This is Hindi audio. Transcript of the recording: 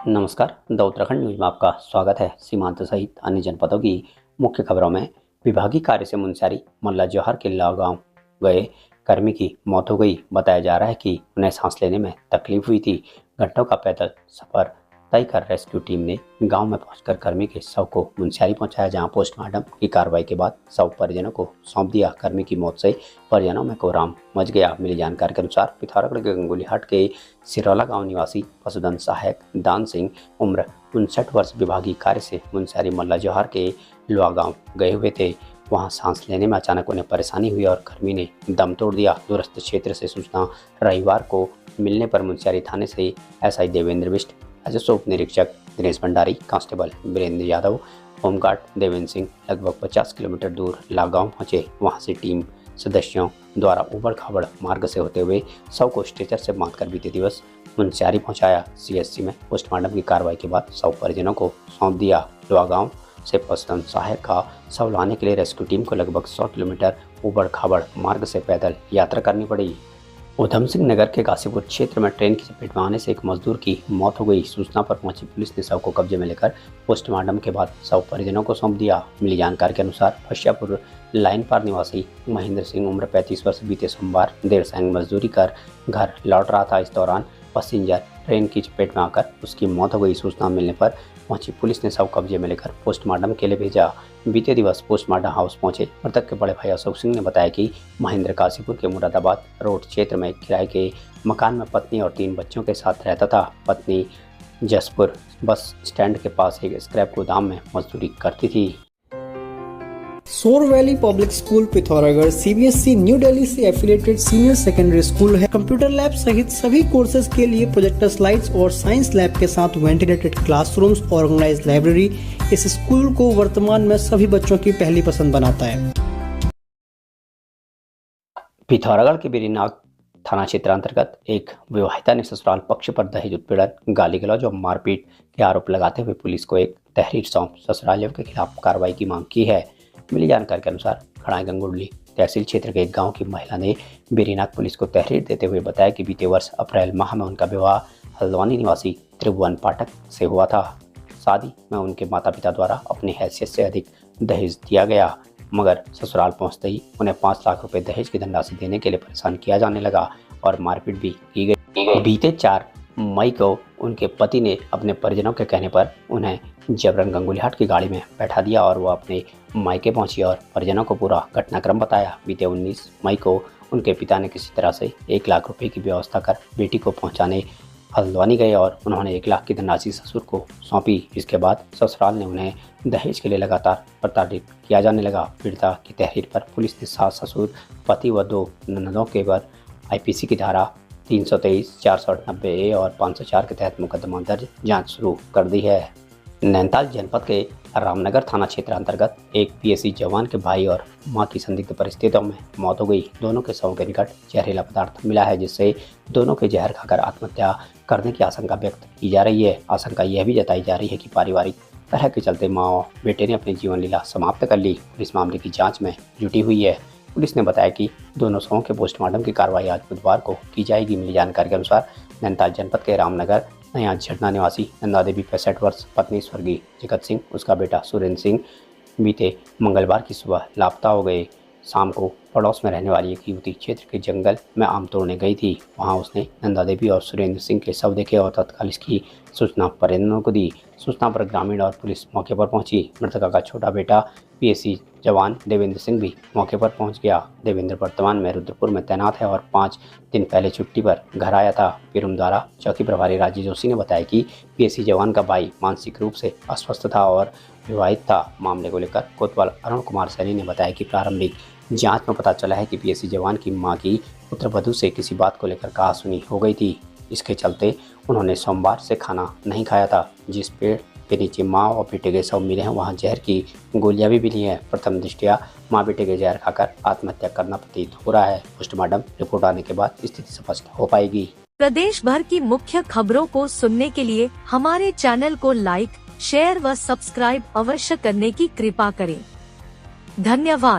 नमस्कार, द उत्तराखंड न्यूज में आपका स्वागत है। सीमांत सहित अन्य जनपदों की मुख्य खबरों में विभागीय कार्य से मुंशियारी मल्ला जौहर के गांव गए कर्मी की मौत हो गई। बताया जा रहा है कि उन्हें सांस लेने में तकलीफ हुई थी। घंटों का पैदल सफर तय कर रेस्क्यू टीम ने गांव में पहुंचकर कर्मी के शव को मुंशियारी पहुंचाया, जहां पोस्टमार्टम की कार्रवाई के बाद शव परिजनों को सौंप दिया। कर्मी की मौत से परिजनों में कोहराम मच गया। मिली जानकारी के अनुसार पिथौरागढ़ के गंगोलीहाट के सिरौला गांव निवासी पशुधन सहायक दान सिंह उम्र 59 वर्ष विभागीय कार्य से मुंशियारी मल्ला जौहर के लोआ गांव गए हुए थे। वहां सांस लेने में अचानक उन्हें परेशानी हुई और कर्मी ने दम तोड़ दिया। दूरस्थ क्षेत्र से सूचना रविवार को मिलने पर मुंशियारी थाने से एसआई देवेंद्र बिष्ट, राजस्व उप निरीक्षक दिनेश भंडारी, कांस्टेबल वीरेंद्र यादव, होमगार्ड देवेंद्र सिंह लगभग 50 किलोमीटर दूर लागांव पहुंचे। वहां से टीम सदस्यों द्वारा उबड़ खाबड़ मार्ग से होते हुए शव को स्ट्रेचर से बांधकर बीते दिवस मुंशियारी पहुंचाया। सीएचसी में पोस्टमार्टम की कार्रवाई के बाद शव परिजनों को सौंप दिया। लोआगांव से पशुधन सहायक का शव लाने के लिए रेस्क्यू टीम को लगभग 100 किलोमीटर उबड़ खाबड़ मार्ग से पैदल यात्रा करनी पड़ी। उधम सिंह नगर के काशीपुर क्षेत्र में ट्रेन की चपेट में आने से एक मजदूर की मौत हो गई। सूचना पर पहुंची पुलिस ने शव को कब्जे में लेकर पोस्टमार्टम के बाद शव परिजनों को सौंप दिया। मिली जानकारी के अनुसार फशियापुर लाइन पार निवासी महेंद्र सिंह उम्र 35 वर्ष बीते सोमवार देर सांझ मजदूरी कर घर लौट रहा था। इस दौरान पैसेंजर ट्रेन की चपेट में आकर उसकी मौत हो गई। सूचना मिलने पर पहुंची पुलिस ने शव कब्जे में लेकर पोस्टमार्टम के लिए भेजा। बीते दिवस पोस्टमार्टम हाउस पहुंचे मृतक के बड़े भाई अशोक सिंह ने बताया कि महेंद्र काशीपुर के मुरादाबाद रोड क्षेत्र में किराए के मकान में पत्नी और 3 बच्चों के साथ रहता था। पत्नी जसपुर बस स्टैंड के पास एक स्क्रैप गोदाम में मजदूरी करती थी। सोर valley public school Pithoragarh CBSE new Delhi से एफिलिएटेड सीनियर सेकेंडरी स्कूल है। कंप्यूटर लैब सहित सभी कोर्सेज के लिए प्रोजेक्टर स्लाइड्स और साइंस लैब के साथ वेंटिलेटेड क्लासरूम्स, ऑर्गेनाइज्ड लाइब्रेरी इस स्कूल को वर्तमान में सभी बच्चों की पहली पसंद बनाता है। पिथौरागढ़ के बेरीनाग थाना क्षेत्र अंतर्गत एक विवाहिता ने ससुराल पक्ष पर दहेज उत्पीड़न, गाली गलौज और मारपीट के आरोप लगाते हुए पुलिस को एक तहरीर सौंप ससुरालियों के खिलाफ कार्रवाई की मांग की है। मिली जानकारी के अनुसार खड़ाई गंगोडली तहसील क्षेत्र के एक गांव की महिला ने बेरीनाग पुलिस को तहरीर देते हुए बताया कि बीते वर्ष अप्रैल माह में उनका विवाह हल्द्वानी निवासी त्रिभुवन पाठक से हुआ था। शादी में उनके माता पिता द्वारा अपनी हैसियत से अधिक दहेज दिया गया, मगर ससुराल पहुंचते ही उन्हें 5 लाख रुपए दहेज की धनराशि देने के लिए परेशान किया जाने लगा और मारपीट भी की गई। बीते 4 मई को उनके पति ने अपने परिजनों के कहने पर उन्हें जबरन गंगोलीहाट की गाड़ी में बैठा दिया और वो अपने मायके पहुंची और परिजनों को पूरा घटनाक्रम बताया। बीते 19 मई को उनके पिता ने किसी तरह से 1 लाख रुपए की व्यवस्था कर बेटी को पहुंचाने हल्द्वानी गए और उन्होंने 1 लाख की धनराशि ससुर को सौंपी। इसके बाद ससुराल ने उन्हें दहेज के लिए लगातार प्रताड़ित किया जाने लगा। पीड़िता की तहरीर पर पुलिस ने सास, ससुर, पति व 2 ननदों के पर आईपीसी की धारा 323, 498A और 504 के तहत मुकदमा दर्ज जांच शुरू कर दी है। नैनीताल जनपद के रामनगर थाना क्षेत्र अंतर्गत एक पीएसी जवान के भाई और मां की संदिग्ध परिस्थितियों में मौत हो गई। दोनों के शवों के निकट जहरीला पदार्थ मिला है, जिससे दोनों के जहर खाकर आत्महत्या करने की आशंका व्यक्त की जा रही है। आशंका यह भी जताई जा रही है कि पारिवारिक कलह के चलते मां और बेटे ने अपनी जीवन लीला समाप्त कर ली। पुलिस मामले की जाँच में जुटी हुई है। पुलिस ने बताया कि दोनों शवों के पोस्टमार्टम की कार्रवाई आज बुधवार को की जाएगी। मिली जानकारी के अनुसार नैनीताल जनपद के रामनगर नया झरना निवासी नंदा देवी 65 वर्ष पत्नी स्वर्गीय जगत सिंह, उसका बेटा सुरेंद्र सिंह बीते मंगलवार की सुबह लापता हो गए। शाम को पड़ोस में रहने वाली एक युवती क्षेत्र के जंगल में आम तोड़ने गई थी। वहां उसने नंदा देवी और सुरेंद्र सिंह के शव देखे और तत्काल इसकी सूचना परिजनों को दी। सूचना पर ग्रामीण और पुलिस मौके पर पहुंची। मृतका का छोटा बेटा पीएसी जवान देवेंद्र सिंह भी मौके पर पहुंच गया। देवेंद्र वर्तमान में रुद्रपुर में तैनात है और 5 दिन पहले छुट्टी पर घर आया था। पिरुमद्वारा चौकी प्रभारी राजीव जोशी ने बताया कि पीएसी जवान का भाई मानसिक रूप से अस्वस्थ था और विवाहित था। मामले को लेकर कोतवाल अरुण कुमार सैनी ने बताया कि प्रारंभिक जांच में पता चला है कि पीएसी जवान की मां की पुत्रवधू से किसी बात को लेकर कहासुनी हो गई थी। इसके चलते उन्होंने सोमवार से खाना नहीं खाया था। जिस पेड़ के नीचे मां और बेटे के शव मिले हैं वहां जहर की गोलियां भी मिली हैं। प्रथम दृष्टया मां बेटे के जहर खाकर आत्महत्या करना प्रतीत हो रहा है। पोस्टमार्टम रिपोर्ट आने के बाद स्थिति स्पष्ट हो पाएगी। प्रदेश भर की मुख्य खबरों को सुनने के लिए हमारे चैनल को लाइक, शेयर व सब्सक्राइब अवश्य करने की कृपा करें। धन्यवाद।